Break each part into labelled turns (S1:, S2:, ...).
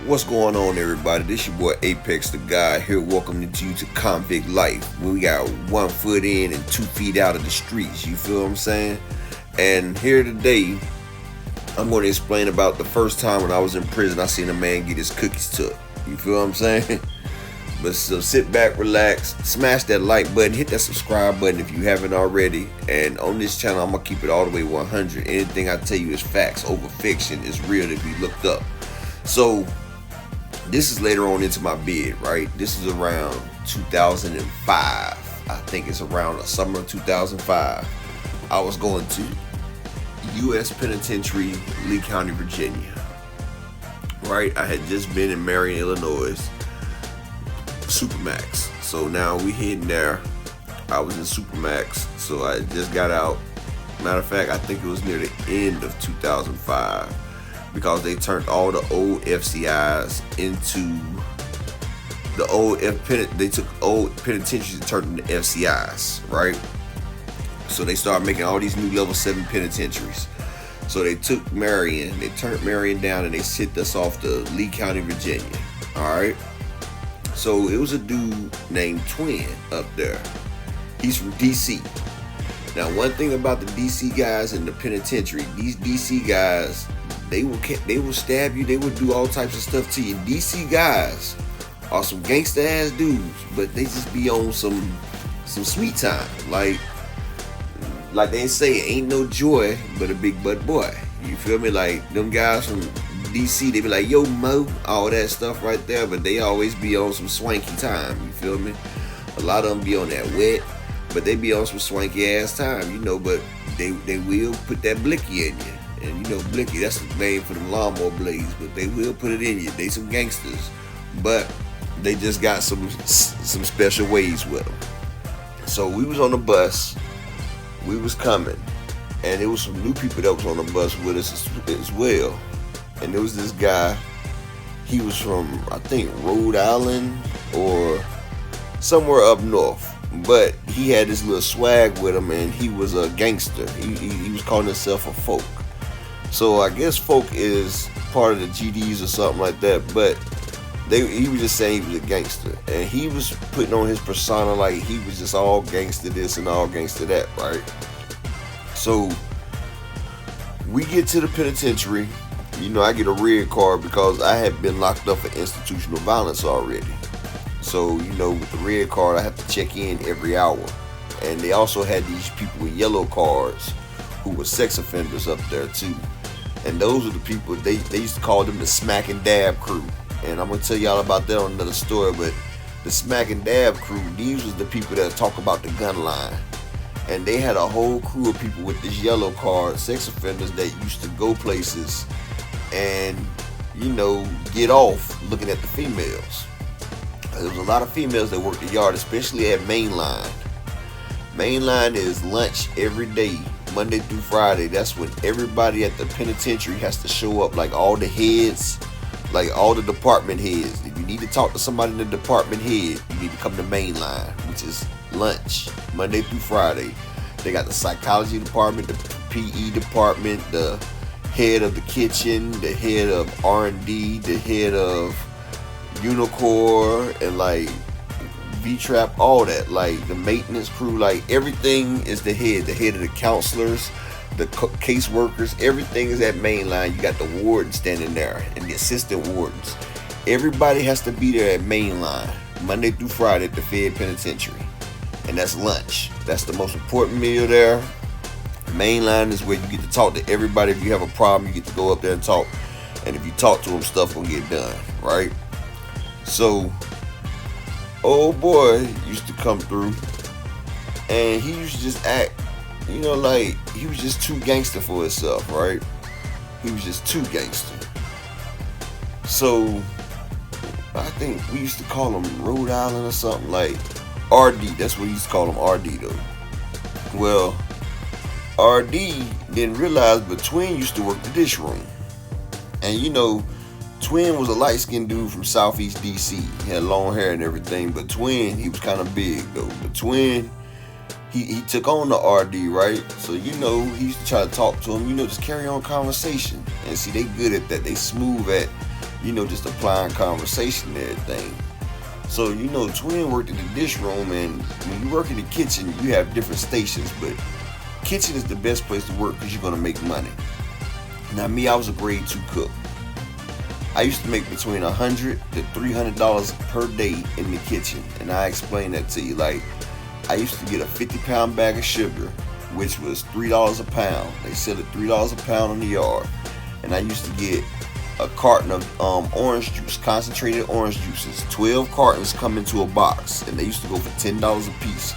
S1: What's going on, everybody? This your boy Apex the Guy here, welcoming you to Convict Life. When we got 1 foot in and 2 feet out of the streets, you feel what I'm saying? And here today, I'm going to explain about the first time when I was in prison, I seen a man get his cookies took. You feel what I'm saying? But so sit back, relax, smash that like button, hit that subscribe button if you haven't already. And on this channel, I'm going to keep it all the way 100. Anything I tell you is facts over fiction. Is real to be looked up. So this is later on into my bid, right? This is around 2005. I think it's around the summer of 2005. I was going to U.S. Penitentiary, Lee County, Virginia. Right? I had just been in Marion, Illinois, Supermax. So now we heading there. I was in Supermax, so I just got out. Matter of fact, I think it was near the end of 2005. Because they turned all the old FCIs into the old they took old penitentiaries and turned them into FCIs, right? So they started making all these new level 7 penitentiaries. So they took Marion, they turned Marion down, and they sent us off to Lee County, Virginia. Alright. So it was a dude named Twin up there. He's from DC. Now, one thing about the DC guys in the penitentiary, these DC guys, they will stab you. They will do all types of stuff to you. DC guys are some gangster ass dudes, but they just be on some sweet time. Like they say, ain't no joy but a big butt boy. You feel me? Like them guys from DC, they be like, yo Mo, all that stuff right there, but they always be on some swanky time. You feel me? A lot of them be on that wet, but they be on some swanky ass time, you know. But they will put that blicky in you. And you know, blicky, that's the name for them lawnmower blades, but they will put it in you. They some gangsters, but they just got some special ways with them. So we was on the bus, we was coming, and there was some new people that was on the bus with us as well. And there was this guy, he was from, I think, Rhode Island or somewhere up north, but he had this little swag with him, and he was a gangster. He was calling himself a folk. So I guess folk is part of the GDs or something like that, but he was just saying he was a gangster, and he was putting on his persona like he was just all gangster this and all gangster that, right? So we get to the penitentiary. You know, I get a red card because I had been locked up for institutional violence already. So, you know, with the red card, I have to check in every hour. And they also had these people with yellow cards who were sex offenders up there too. And those are the people, they used to call them the smack and dab crew. And I'm going to tell y'all about that on another story. But the smack and dab crew, these was the people that talk about the gun line. And they had a whole crew of people with this yellow card, sex offenders that used to go places and, you know, get off looking at the females. There was a lot of females that worked the yard, especially at Mainline. Mainline is lunch every day, Monday through Friday. That's when everybody at the penitentiary has to show up, like all the heads, like all the department heads. If you need to talk to somebody in the department head, you need to come to Mainline, which is lunch, Monday through Friday. They got the psychology department, the PE department, the head of the kitchen, the head of R&D, the head of Unicore, and like V-Trap, all that, like the maintenance crew, like everything is the head of the counselors, the case workers, everything is at Mainline. You got the warden standing there and the assistant wardens. Everybody has to be there at Mainline, Monday through Friday at the Fed Penitentiary. And that's lunch. That's the most important meal there. Mainline is where you get to talk to everybody. If you have a problem, you get to go up there and talk. And if you talk to them, stuff will get done, right? So, old boy used to come through, and he used to just act, you know, like he was just too gangster for himself, right? He was just too gangster. So, I think we used to call him Rhode Island or something, like RD. That's what he used to call him, RD though. Well, RD didn't realize, but Twin used to work the dish room. And you know, Twin was a light-skinned dude from Southeast DC. He had long hair and everything, but Twin, he was kind of big though. But Twin, he took on the RD, right? So, you know, he used to try to talk to him, you know, just carry on conversation. And see, they good at that. They smooth at just applying conversation and everything. So, Twin worked in the dish room, and when you work in the kitchen, you have different stations, but kitchen is the best place to work because you're going to make money. Now, me, I was a grade 2 cook. I used to make between $100 to $300 per day in the kitchen, and I explain that to you. Like, I used to get a 50-pound bag of sugar, which was $3 a pound. They sell it $3 a pound in the yard. And I used to get a carton of orange juice, concentrated orange juices. 12 cartons come into a box, and they used to go for $10 a piece.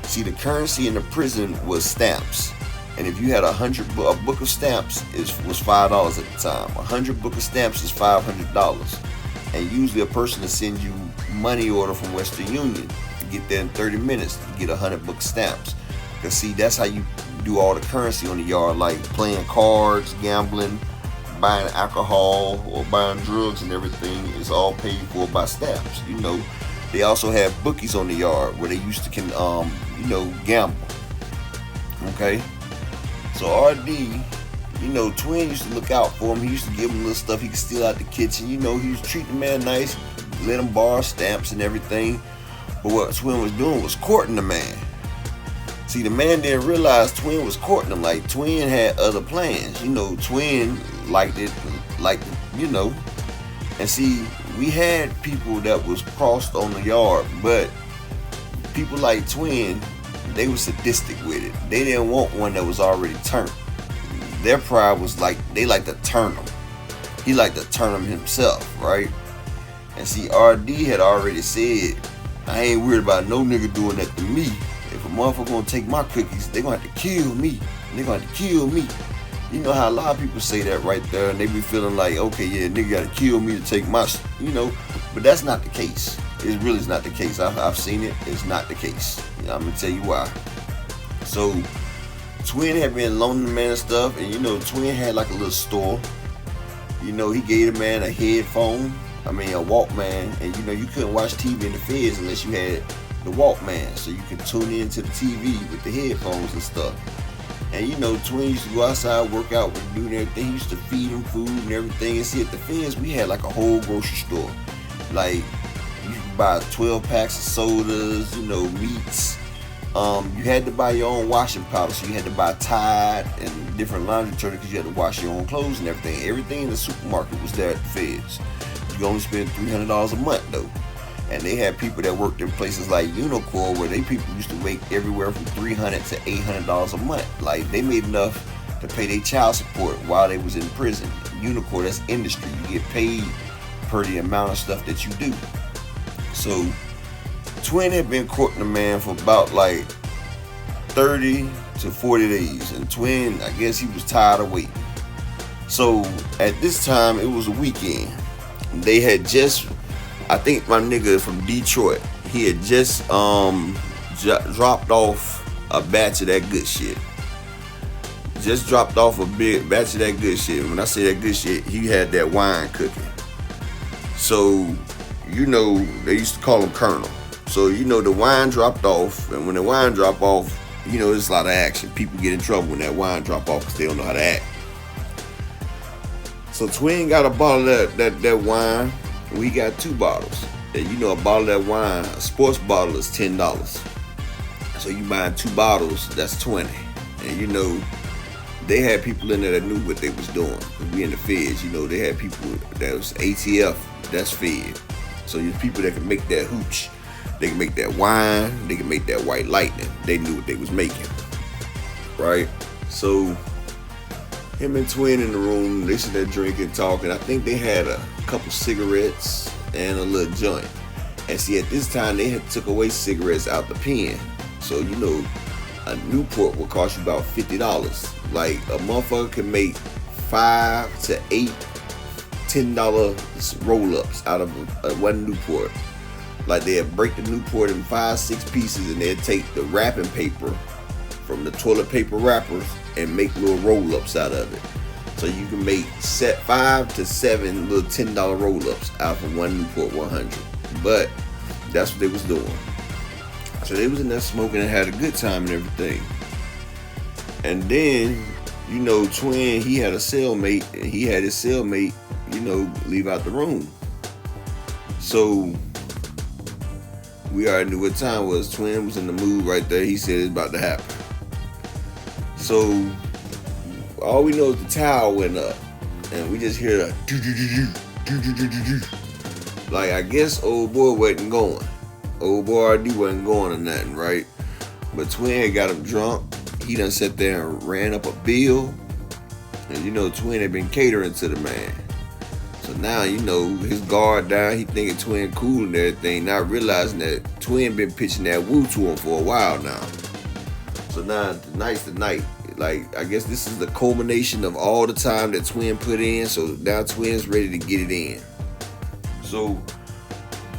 S1: See, the currency in the prison was stamps, and if you had a book of stamps, was $5 at the time. 100 book of stamps is $500, and usually a person will send you money order from Western Union to get there in 30 minutes to get 100 book stamps. Cause see, that's how you do all the currency on the yard, like playing cards, gambling, buying alcohol, or buying drugs and everything is all paid for by stamps. They also have bookies on the yard where they used to gamble. Okay, so RD, Twin used to look out for him. He used to give him little stuff he could steal out the kitchen. He was treating the man nice, let him borrow stamps and everything. But what Twin was doing was courting the man. See, the man didn't realize Twin was courting him. Like, Twin had other plans. Twin liked it, And see, we had people that was crossed on the yard, but people like Twin, they were sadistic with it. They didn't want one that was already turned. Their pride was like, they like to turn him. He liked to turn him himself, right? And see, RD had already said, I ain't worried about no nigga doing that to me. If a motherfucker gonna take my cookies, they gonna have to kill me. They gonna have to kill me. You know how a lot of people say that right there, and they be feeling like, okay, yeah, nigga gotta kill me to take my, but that's not the case. It really is not the case. I've seen it. It's not the case. I'm gonna tell you why. So, Twin had been loaning the man stuff, and Twin had like a little store. He gave the man a headphone, a Walkman, and you couldn't watch TV in the feds unless you had the Walkman, so you could tune into the TV with the headphones and stuff. And Twin used to go outside, work out, with doing everything. He used to feed him food and everything. And see, at the feds, we had like a whole grocery store. Like, you could buy 12 packs of sodas, meats. You had to buy your own washing powder, so you had to buy Tide and different laundry detergent because you had to wash your own clothes and everything. Everything in the supermarket was there at the feds. You could only spend $300 a month though. And they had people that worked in places like Unicor, where they people used to make everywhere from $300 to $800 a month. Like, they made enough to pay their child support while they was in prison. Unicor, that's industry. You get paid per the amount of stuff that you do. So, Twin had been courting the man for about like 30 to 40 days. And Twin, I guess he was tired of waiting. So, at this time, it was a weekend. They had just, I think my nigga from Detroit, he had just dropped off a batch of that good shit. Just dropped off a big batch of that good shit. When I say that good shit, he had that wine cooking. So, they used to call him Colonel. So, the wine dropped off, and when the wine drop off, there's a lot of action. People get in trouble when that wine drop off because they don't know how to act. So, Twin got a bottle of that wine. We got 2 bottles. And a bottle of that wine, a sports bottle is $10. So you buying 2 bottles, that's $20. And they had people in there that knew what they was doing. Cause we in the feds, they had people that was ATF, that's fed. So there's people that can make that hooch. They can make that wine, they can make that white lightning. They knew what they was making. Right? So him and Twin in the room, they sit there drinking, talking. I think they had a couple cigarettes and a little joint. And see, at this time, they had took away cigarettes out the pen. So, a Newport will cost you about $50. Like, a motherfucker can make 5 to 8 $10 roll-ups out of one Newport. Like, they'd break the Newport in 5-6 pieces, and they'd take the wrapping paper from the toilet paper wrappers and make little roll-ups out of it. So you can make 5 to 7 little $10 roll-ups out of one Newport 100. But that's what they was doing. So they was in there smoking and had a good time and everything. And then, Twin, he had a cellmate, and he had his cellmate leave out the room. So we already knew what time it was. Twin was in the mood right there. He said it's about to happen. So all we know is the tower went up, and we just hear the like, I guess old boy wasn't going. Old boy RD wasn't going or nothing, right? But Twin had got him drunk. He done sat there and ran up a bill. And Twin had been catering to the man. So now, his guard down. He thinking Twin cool and everything, not realizing that Twin been pitching that woo to him for a while now. So now, tonight's the night. Like, I guess this is the culmination of all the time that Twin put in. So now Twin's ready to get it in. So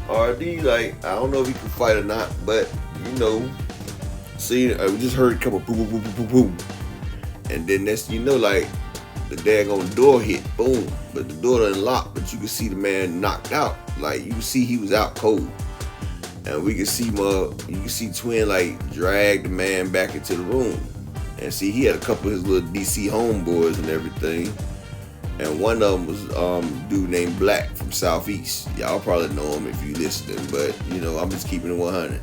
S1: RD, like, I don't know if he can fight or not, but see, we just heard a couple boom, boom, boom, boom, boom, and then that's like the daggone door hit, boom, but the door didn't lock, but you can see the man knocked out. Like, you can see he was out cold, and you can see Twin like drag the man back into the room, and see he had a couple of his little DC homeboys and everything. And one of them was dude named Black from Southeast. Y'all probably know him if you listening, but I'm just keeping it 100.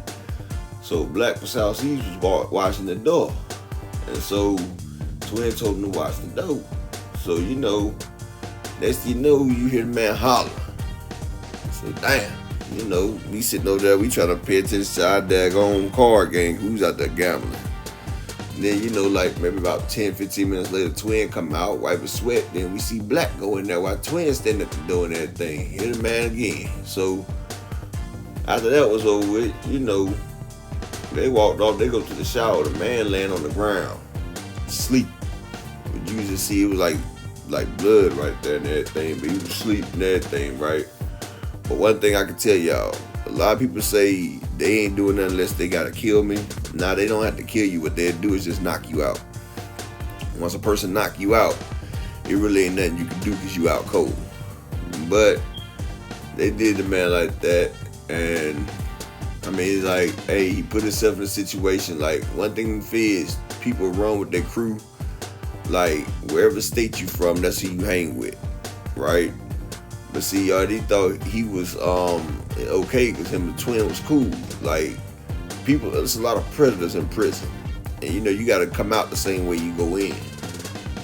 S1: So Black from Southeast was watching the door, and so Twin told him to watch the door. So next you hear the man holler. So damn, we sitting over there, we trying to pay attention to our daggone card game. Who's out there gambling? And then, like maybe about 10, 15 minutes later, Twin come out, wipe a sweat. Then we see Black go in there while Twin standing at the door and everything. Hit the man again. So after that was over with, they walked off. They go to the shower. The man laying on the ground, sleep. But you just see it was like blood right there and everything. But he was asleep and everything, right? But one thing I can tell y'all, a lot of people say they ain't doing nothing unless they gotta kill me. Nah, they don't have to kill you. What they'll do is just knock you out. Once a person knock you out, it really ain't nothing you can do because you out cold. But they did the man like that, and I mean, it's like, hey, he put himself in a situation. Like, one thing in Feds, people run with their crew. Like, wherever state you from, that's who you hang with, right? But see, they thought he was okay because him and the Twin was cool. Like, there's a lot of predators in prison, and you got to come out the same way you go in.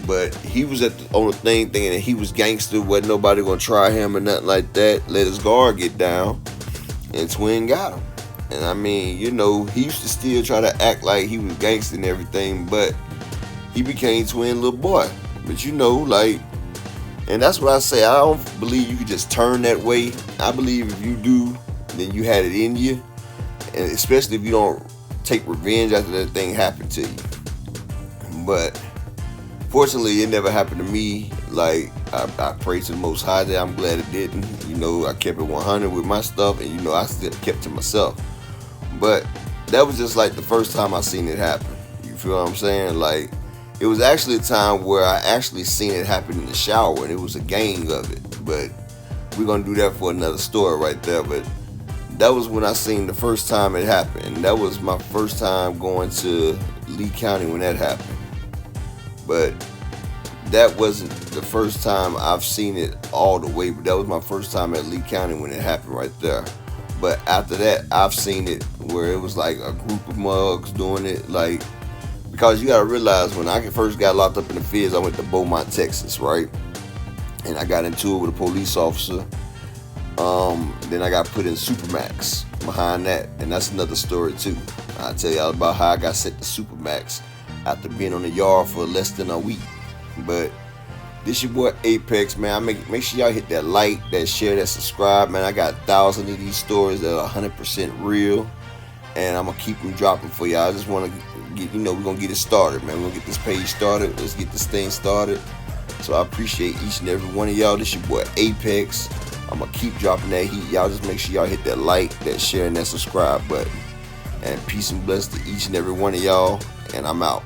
S1: But he was on the thing thinking that he was gangster, wasn't nobody gonna try him or nothing like that. Let his guard get down, and Twin got him. And I mean, he used to still try to act like he was gangster and everything, but he became Twin little boy. But and that's what I say. I don't believe you could just turn that way. I believe if you do, then you had it in you. And especially if you don't take revenge after that thing happened to you. But fortunately, it never happened to me. Like, I pray to the Most High that I'm glad it didn't. I kept it 100 with my stuff, and I still kept to myself. But that was just like the first time I seen it happen. You feel what I'm saying? Like, it was actually a time where I actually seen it happen in the shower, and it was a gang of it. But we're gonna do that for another story right there. But that was when I seen the first time it happened. And that was my first time going to Lee County when that happened. But that wasn't the first time I've seen it all the way, but that was my first time at Lee County when it happened right there. But after that, I've seen it where it was like a group of mugs doing it, like, because you gotta realize, when I first got locked up in the Feds, I went to Beaumont, Texas, right? And I got into it with a police officer. Then I got put in Supermax behind that, and that's another story too. I'll tell y'all about how I got sent to Supermax after being on the yard for less than a week. But this your boy Apex, man. Make sure y'all hit that like, that share, that subscribe, man. I got 1,000 of these stories that are 100% real, and I'm gonna keep them dropping for y'all. I just want to get, we're gonna get it started, man. We're gonna get this page started. Let's get this thing started. So I appreciate each and every one of y'all. This your boy Apex. I'm gonna keep dropping that heat. Y'all just make sure y'all hit that like, that share, and that subscribe button. And peace and bless to each and every one of y'all. And I'm out.